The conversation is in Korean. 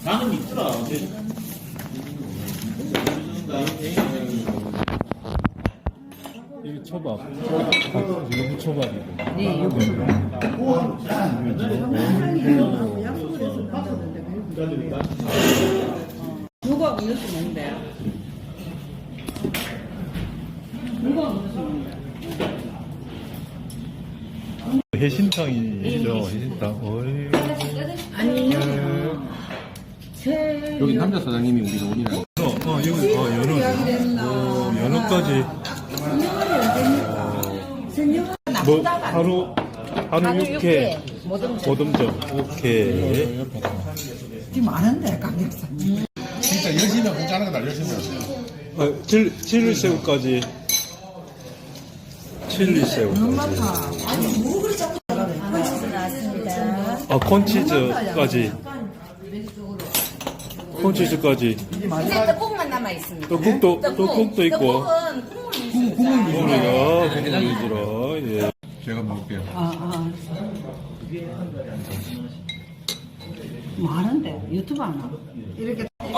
나는 있더라. 이게 초밥. 이거 초밥이고. 네, 요거. 누가 음료수 먹는데요? 누가 음료수 먹는데요? 해신탕이죠, 해신탕. 어이. 아니요. 여기 남자 사장님이 우리 오니라. 여기, 연어. 연어까지. 뭐, 하루 육회. 모듬점. 오케이. 지금 많은데 가격상. 진짜 열심히 공짜는 거다 열심히 하세요. 칠리새우까지. 칠리새우까지. 아, 콘치즈까지. 콘치즈까지. 이제 떡국만 남아 있습니다. 떡국도 있고. 국물이가, 예. 제가 먹을게요. 많은데 유튜브 하나. 이렇게. 아,